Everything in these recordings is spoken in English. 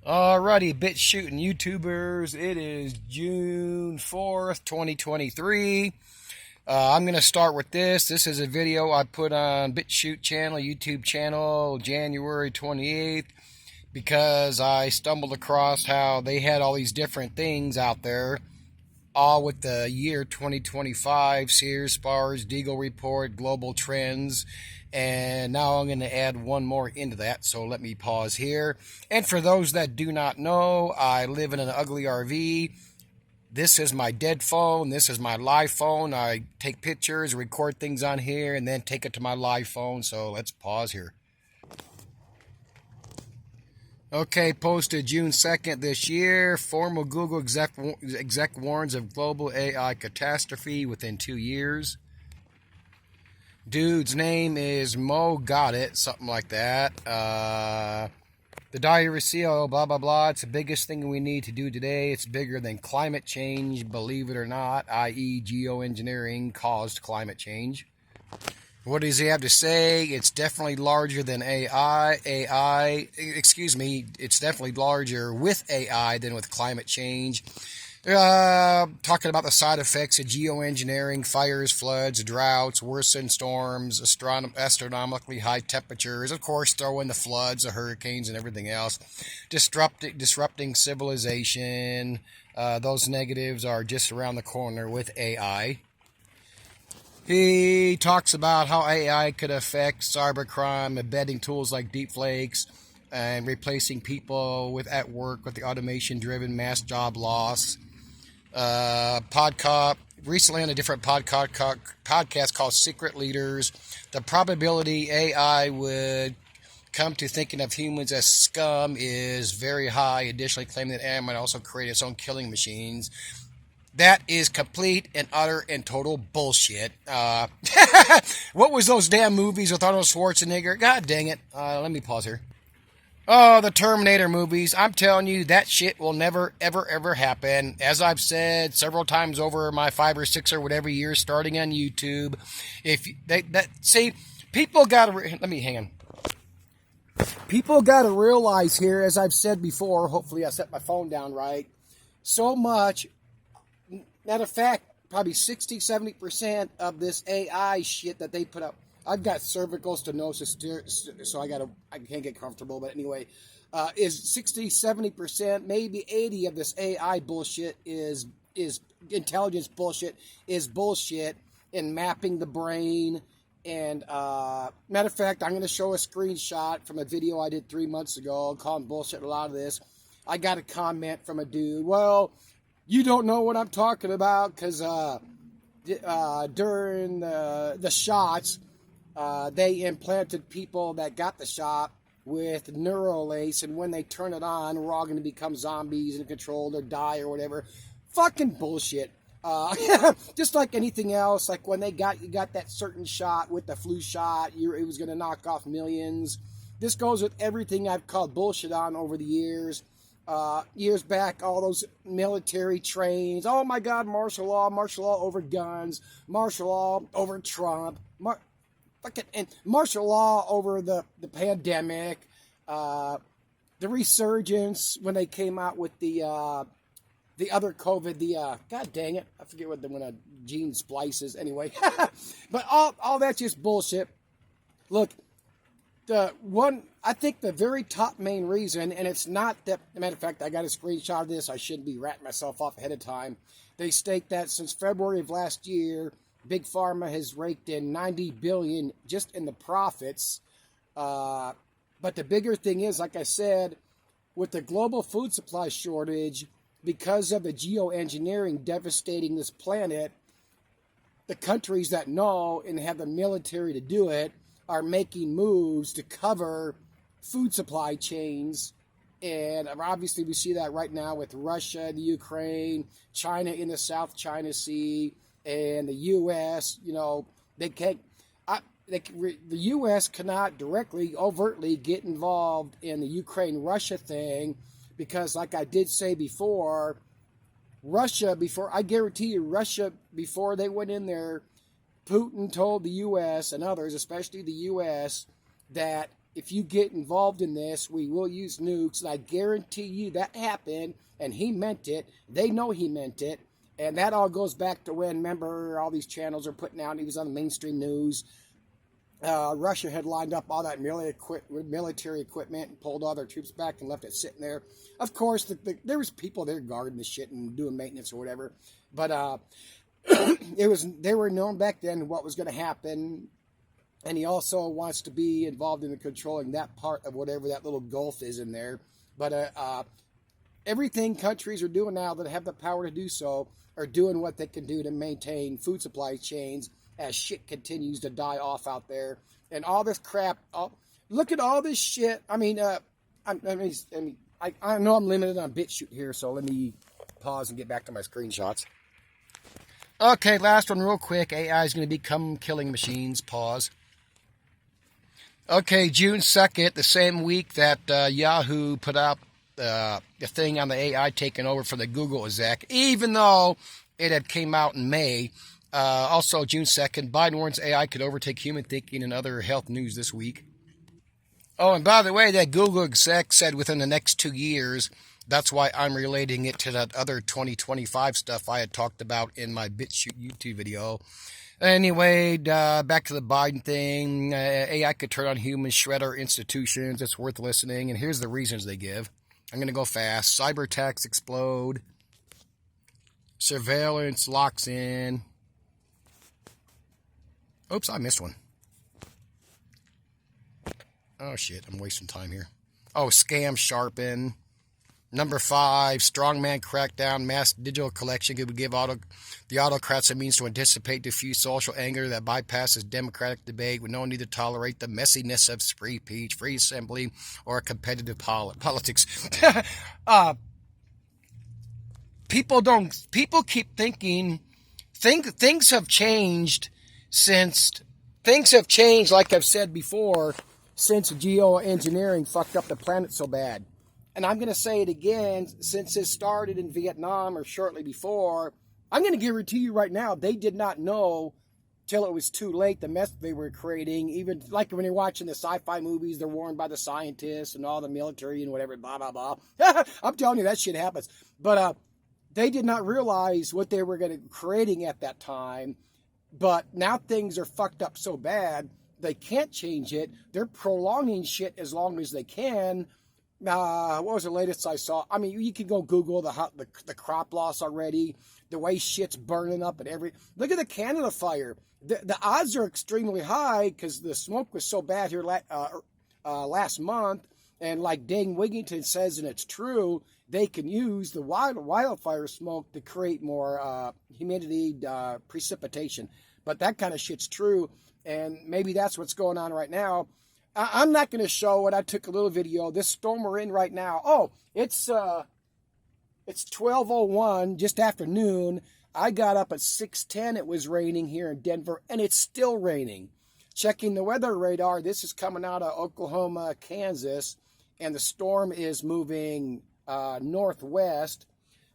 Alrighty, bit shooting YouTubers. It is June 4th, 2023. I'm going to start with this. This is a video I put on BitShoot channel, YouTube channel, January 28th, because I stumbled across how they had all these different things out there, all with the year 2025, Sears, Spars, Deagle Report, Global Trends, and now I'm going to add one more into that, so let me pause here. And for those that do not know, I live in an ugly RV. This is my dead phone. This is my live phone. I take pictures, record things on here, and then take it to my live phone, so let's pause here. Okay, posted June 2nd this year. Former Google exec warns of global AI catastrophe within 2 years. Dude's name is Mo Got It, something like that. The diary seal, blah, blah, blah. It's the biggest thing we need to do today. It's bigger than climate change, believe it or not, i.e. geoengineering caused climate change. What does he have to say? It's definitely larger than it's definitely larger with AI than with climate change. Talking about the side effects of geoengineering, fires, floods, droughts, worsened storms, astronomically high temperatures, of course, throw in the floods, the hurricanes, and everything else, disrupting civilization. Those negatives are just around the corner with AI. He talks about how AI could affect cybercrime, embedding tools like deepfakes, and replacing people at work with the automation-driven mass job loss. Recently on a different podcast called Secret Leaders, the probability AI would come to thinking of humans as scum is very high, additionally claiming that AI might also create its own killing machines. That is complete and utter and total bullshit. What was those damn movies with Arnold Schwarzenegger? God dang it. Let me pause here. Oh, the Terminator movies. I'm telling you, that shit will never, ever, ever happen. As I've said several times over my 5 or 6 or whatever years starting on YouTube, people gotta, let me hang on. People gotta realize here, as I've said before, hopefully I set my phone down right, so much, matter of fact, probably 60-70% of this AI shit that they put up. I've got cervical stenosis, so I can't get comfortable. But anyway, is 60-70%, maybe 80% of this AI bullshit is intelligence bullshit, is bullshit in mapping the brain. And matter of fact, I'm going to show a screenshot from a video I did 3 months ago calling bullshit a lot of this. I got a comment from a dude. Well, you don't know what I'm talking about because during the shots, they implanted people that got the shot with Neuralace, and when they turn it on, we're all going to become zombies and controlled or die or whatever. Fucking bullshit. Just like anything else, like when you got that certain shot with the flu shot, it was going to knock off millions. This goes with everything I've called bullshit on over the years. Years back, all those military trains. Oh my God, martial law over guns, martial law over Trump, and martial law over the pandemic, the resurgence when they came out with the other COVID, God dang it, I forget what the gene splices anyway. But all that's just bullshit. Look, I think the very top main reason, and it's not that, as a matter of fact, I got a screenshot of this, I shouldn't be ratting myself off ahead of time. They state that since February of last year, Big Pharma has raked in $90 billion just in the profits. But the bigger thing is, like I said, with the global food supply shortage, because of the geoengineering devastating this planet, the countries that know and have the military to do it are making moves to cover food supply chains. And obviously we see that right now with Russia, the Ukraine, China in the South China Sea, and the U.S. The U.S. cannot directly, overtly get involved in the Ukraine-Russia thing because, like I did say before, I guarantee you, Russia, before they went in there, Putin told the U.S. and others, especially the U.S., that if you get involved in this, we will use nukes. And I guarantee you that happened, and he meant it. They know he meant it. And that all goes back to when, remember, all these channels are putting out, he was on the mainstream news. Russia had lined up all that military equipment and pulled all their troops back and left it sitting there. Of course, there was people there guarding the shit and doing maintenance or whatever. But they were known back then what was going to happen. And he also wants to be involved in controlling that part of whatever that little gulf is in there. But everything countries are doing now that have the power to do so are doing what they can do to maintain food supply chains as shit continues to die off out there. And all this crap. Look at all this shit. I mean, I know I'm limited on BitChute here, so let me pause and get back to my screenshots. Okay, last one real quick. AI is going to become killing machines. Pause. Okay, June 2nd, the same week that Yahoo put out the thing on the AI taking over for the Google exec, even though it had came out in May. Also, June 2nd, Biden warns AI could overtake human thinking and other health news this week. Oh, and by the way, that Google exec said within the next 2 years. That's why I'm relating it to that other 2025 stuff I had talked about in my BitChute YouTube video. Anyway, back to the Biden thing. AI could turn on humans, shred our institutions. It's worth listening. And here's the reasons they give. I'm going to go fast. Cyber attacks explode. Surveillance locks in. Oops, I missed one. Oh, shit. I'm wasting time here. Oh, scam sharpen. Number 5, strongman crackdown, mass digital collection could give the autocrats a means to anticipate diffuse social anger that bypasses democratic debate with no need to tolerate the messiness of free speech, free assembly, or competitive politics. People keep thinking things have changed like I've said before, since geoengineering fucked up the planet so bad. And I'm going to say it again, since it started in Vietnam or shortly before, I'm going to guarantee you right now, they did not know till it was too late the mess they were creating. Even like when you're watching the sci-fi movies, they're warned by the scientists and all the military and whatever, blah, blah, blah. I'm telling you, that shit happens. But they did not realize what they were creating at that time. But now things are fucked up so bad, they can't change it. They're prolonging shit as long as they can. What was the latest I saw? I mean, you can go Google the crop loss already, the way shit's burning up and look at the Canada fire. The odds are extremely high because the smoke was so bad here last month. And like Dane Wigington says, and it's true, they can use the wildfire smoke to create more humidity, precipitation. But that kind of shit's true. And maybe that's what's going on right now. I'm not going to show it. I took a little video. This storm we're in right now. Oh, it's 12:01, just after noon. I got up at 6:10. It was raining here in Denver, and it's still raining. Checking the weather radar, this is coming out of Oklahoma, Kansas, and the storm is moving northwest.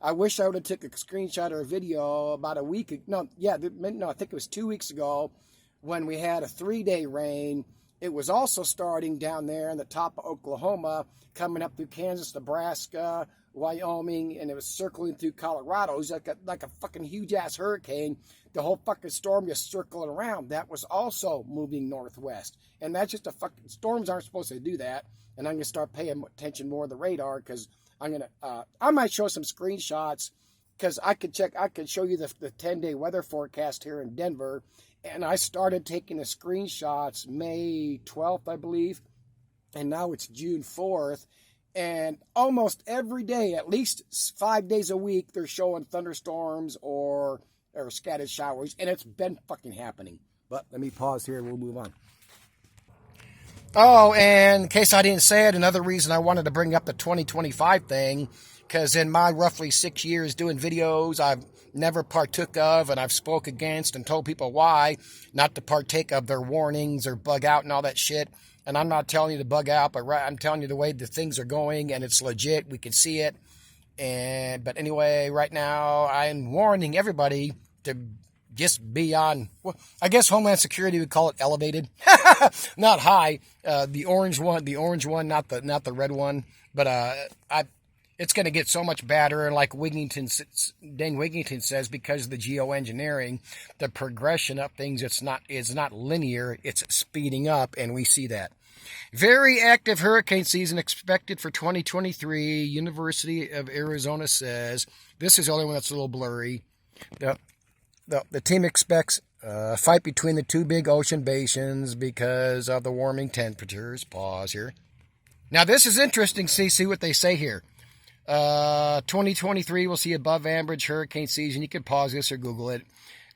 I wish I would have took a screenshot or a video about a week ago. I think it was 2 weeks ago when we had a 3-day rain. It was also starting down there in the top of Oklahoma, coming up through Kansas, Nebraska, Wyoming, and it was circling through Colorado. It was like a fucking huge-ass hurricane. The whole fucking storm just circling around. That was also moving northwest. And that's just storms aren't supposed to do that. And I'm going to start paying attention more to the radar because I might show some screenshots because I could show you the 10-day weather forecast here in Denver. And I started taking the screenshots May 12th, I believe, and now it's June 4th. And almost every day, at least 5 days a week, they're showing thunderstorms or scattered showers, and it's been fucking happening. But let me pause here and we'll move on. Oh, and in case I didn't say it, another reason I wanted to bring up the 2025 thing, because in my roughly 6 years doing videos, I've never partook of, and I've spoke against and told people why not to partake of their warnings or bug out and all that shit. And I'm not telling you to bug out, but I'm telling you the way the things are going, and it's legit. We can see it. But anyway, right now I'm warning everybody to just beyond, well, I guess Homeland Security would call it elevated. Not high. The orange one, not the red one. But it's going to get so much better. And like Dane Wigington says, because of the geoengineering, the progression of things, is not linear. It's speeding up, and we see that. Very active hurricane season expected for 2023. University of Arizona says. This is the only one that's a little blurry. The team expects a fight between the two big ocean basins because of the warming temperatures. Pause here. Now, this is interesting. See what they say here. 2023 will see above average hurricane season. You can pause this or Google it.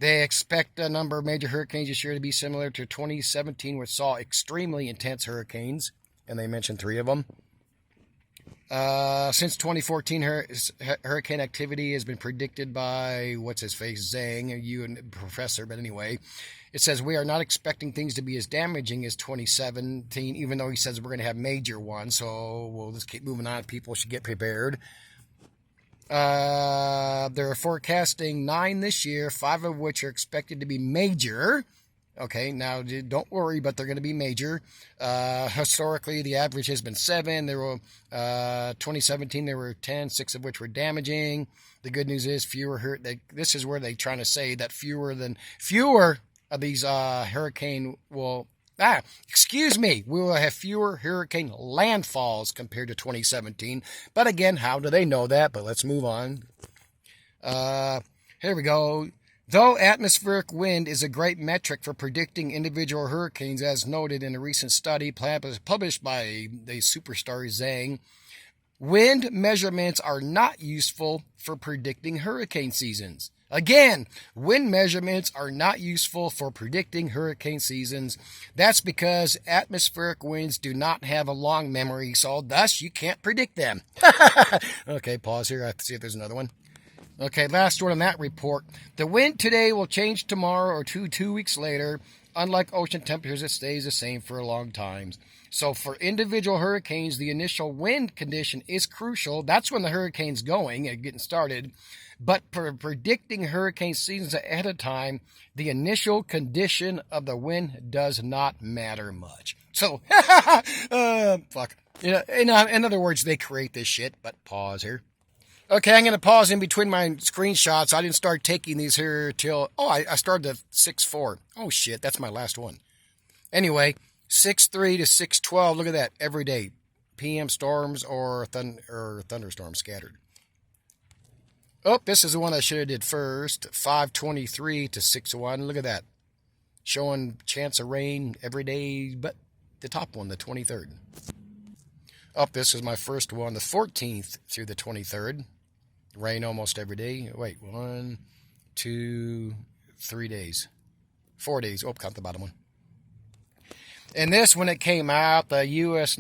They expect a number of major hurricanes this year to be similar to 2017, which saw extremely intense hurricanes, and they mentioned 3 of them. Since 2014, hurricane activity has been predicted by, what's-his-face, Zhang, a professor, but anyway. It says, we are not expecting things to be as damaging as 2017, even though he says we're going to have major ones, so we'll just keep moving on. People should get prepared. They're forecasting 9 this year, 5 of which are expected to be major. Okay, now don't worry, but they're going to be major. Historically, the average has been 7. There were 2017 there were 10, 6 of which were damaging. The good news is fewer hurt. This is where they're trying to say that fewer of these hurricane will. We will have fewer hurricane landfalls compared to 2017. But again, how do they know that? But let's move on. Here we go. Though atmospheric wind is a great metric for predicting individual hurricanes, as noted in a recent study published by the superstar Zhang, wind measurements are not useful for predicting hurricane seasons. Again, wind measurements are not useful for predicting hurricane seasons. That's because atmospheric winds do not have a long memory, so thus you can't predict them. Okay, pause here. I have to see if there's another one. Okay, last one on that report. The wind today will change tomorrow or two weeks later. Unlike ocean temperatures, it stays the same for a long time. So for individual hurricanes, the initial wind condition is crucial. That's when the hurricane's going and getting started. But for predicting hurricane seasons ahead of time, the initial condition of the wind does not matter much. So, fuck. In other words, they create this shit. But pause here. Okay, I'm going to pause in between my screenshots. I didn't start taking these here till... I started at 6:4. Oh, shit, that's my last one. Anyway, 6:3 to 6:12. Look at that, every day. PM storms or thunderstorms scattered. Oh, this is the one I should have did first. 5:23 to 6:1. Look at that. Showing chance of rain every day, but the top one, the 23rd. Oh, this is my first one, the 14th through the 23rd. Rain almost every day. Wait, 1, 2, 3 days. 4 days. Oh, count the bottom one. And this, when it came out, this U.S.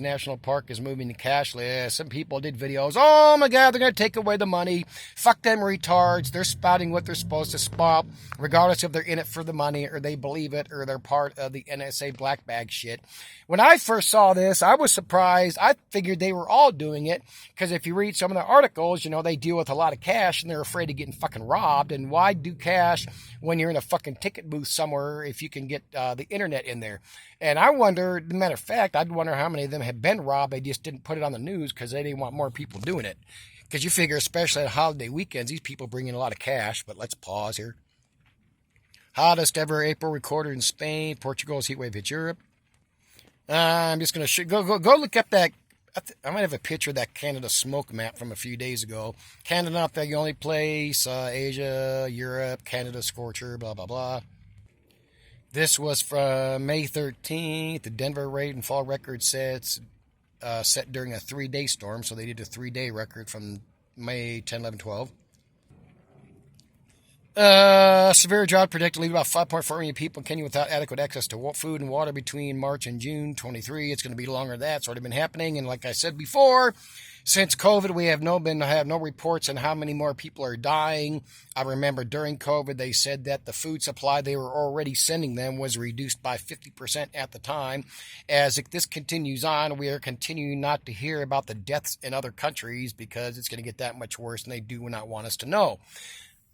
National Park is moving to cashless. Some people did videos. Oh my God, they're going to take away the money. Fuck them retards. They're spouting what they're supposed to spout, regardless if they're in it for the money or they believe it or they're part of the NSA black bag shit. When I first saw this, I was surprised. I figured they were all doing it because if you read some of the articles, they deal with a lot of cash and they're afraid of getting fucking robbed. And why do cash when you're in a fucking ticket booth somewhere if you can get the internet in there? And I wonder, as a matter of fact, I'd wonder how many of them have been robbed. They just didn't put it on the news because they didn't want more people doing it. Because you figure, especially at holiday weekends, these people bring in a lot of cash. But let's pause here. Hottest ever April recorded in Spain. Portugal's heat wave hit Europe. I'm just going to go look up that. I might have a picture of that Canada smoke map from a few days ago. Canada not the only place. Asia, Europe, Canada scorcher, blah, blah, blah. This was from May 13th. The Denver rain and fall record set during a 3-day storm. So they did a 3-day record from May 10, 11, 12. Severe drought predicted to leave about 5.4 million people in Kenya without adequate access to food and water between March and June 23. It's going to be longer than that. It's already been happening. And like I said before, since COVID, we have no reports on how many more people are dying. I remember during COVID, they said that the food supply they were already sending them was reduced by 50% at the time. As this continues on, we are continuing not to hear about the deaths in other countries because it's going to get that much worse and they do not want us to know.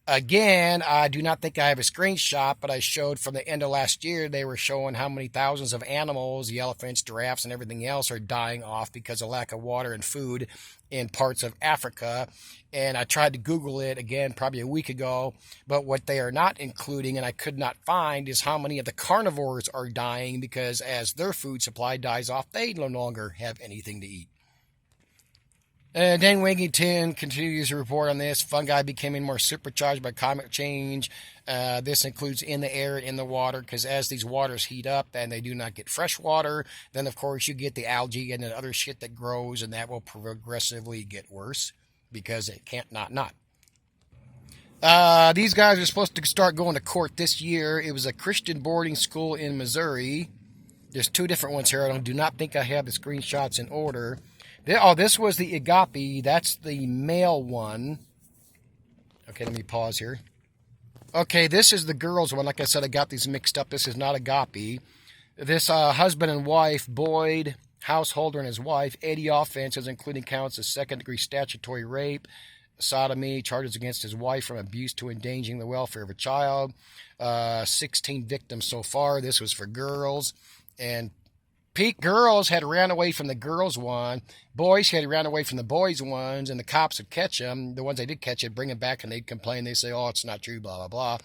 Again, I do not think I have a screenshot, but I showed from the end of last year, they were showing how many thousands of animals, the elephants, giraffes, and everything else are dying off because of lack of water and food in parts of Africa. And I tried to Google it again probably a week ago, but what they are not including, and I could not find, is how many of the carnivores are dying because as their food supply dies off, they no longer have anything to eat. Dan Wigington continues to report on this. Fungi becoming more supercharged by climate change. This includes in the air, in the water, because as these waters heat up and they do not get fresh water, then of course you get the algae and the other shit that grows, and that will progressively get worse because it can't not. These guys are supposed to start going to court this year. It was a Christian boarding school in Missouri. There's two different ones here. I do not think I have the screenshots in order. This was the agape. That's the male one. Okay, let me pause here. Okay, this is the girls one. Like I said, I got these mixed up. This is not agape. This husband and wife, Boyd, householder and his wife, 80 offenses, including counts of second-degree statutory rape, sodomy, charges against his wife from abuse to endangering the welfare of a child. 16 victims so far. This was for girls. And girls had ran away from the girls one. Boys had ran away from the boys ones, and the cops would catch them. The ones they did catch, they'd bring them back, and they'd complain. They'd say, oh, it's not true, blah, blah, blah.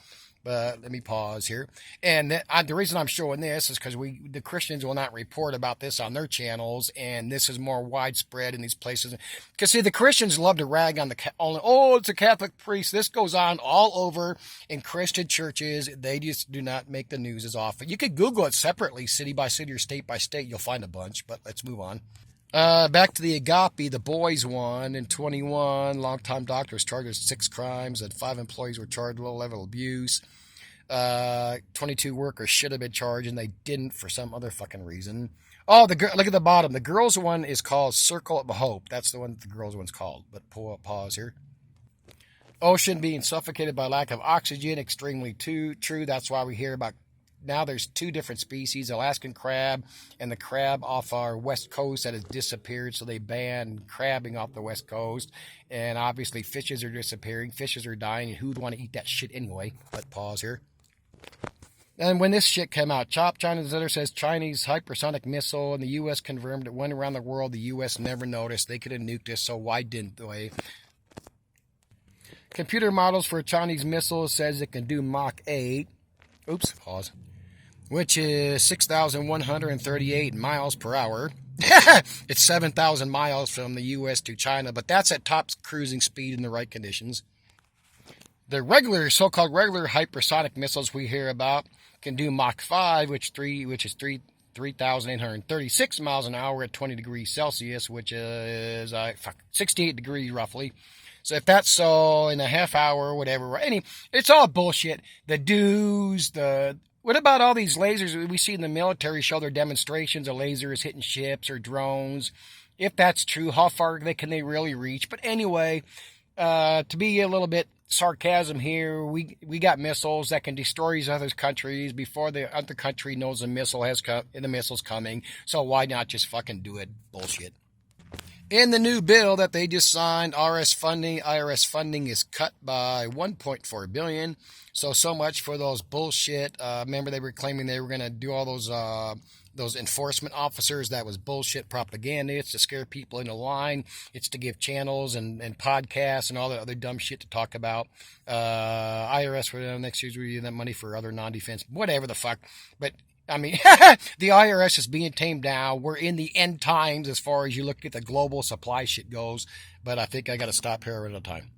But let me pause here. And the reason I'm showing this is because the Christians will not report about this on their channels, and this is more widespread in these places. Because, see, the Christians love to rag on it's a Catholic priest. This goes on all over in Christian churches. They just do not make the news as often. You could Google it separately, city by city or state by state. You'll find a bunch, but let's move on. Back to the agape, the boys one. In 21, longtime doctor was charged with 6 crimes, and 5 employees were charged with low-level abuse. 22 workers should have been charged, and they didn't for some other fucking reason. Oh, look at the bottom. The girls one is called Circle of Hope. That's the one the girls one's called. But pause here. Ocean being suffocated by lack of oxygen, extremely true. That's why we hear about now there's 2 different species, Alaskan crab and the crab off our west coast that has disappeared. So they banned crabbing off the west coast. And obviously fishes are disappearing. Fishes are dying. And who'd want to eat that shit anyway? But pause here. And when this shit came out, China's letter says Chinese hypersonic missile, and the U.S. confirmed it went around the world. The U.S. never noticed. They could have nuked us, so why didn't they? Computer models for a Chinese missile says it can do Mach 8. Oops, pause. Which is 6,138 miles per hour. It's 7,000 miles from the U.S. to China, but that's at top cruising speed in the right conditions. The so-called regular hypersonic missiles we hear about can do Mach 5, which is 3,836 miles an hour at 20 degrees Celsius, which is 68 degrees roughly. So if that's so in a half hour, whatever, it's all bullshit. What about all these lasers we see in the military show their demonstrations of lasers hitting ships or drones? If that's true, how far can they really reach? But anyway, to be a little bit sarcasm here, we got missiles that can destroy other countries before the other country knows the missile's coming. So why not just fucking do it? Bullshit. In the new bill that they just signed, IRS funding is cut by $1.4 billion. So much for those bullshit. Remember they were claiming they were going to do all those enforcement officers. That was bullshit propaganda. It's to scare people into line. It's to give channels and podcasts and all that other dumb shit to talk about. IRS for them next year's review that money for other non-defense, whatever the fuck. But I mean, the IRS is being tamed down. We're in the end times as far as you look at the global supply shit goes. But I think I got to stop here at a time.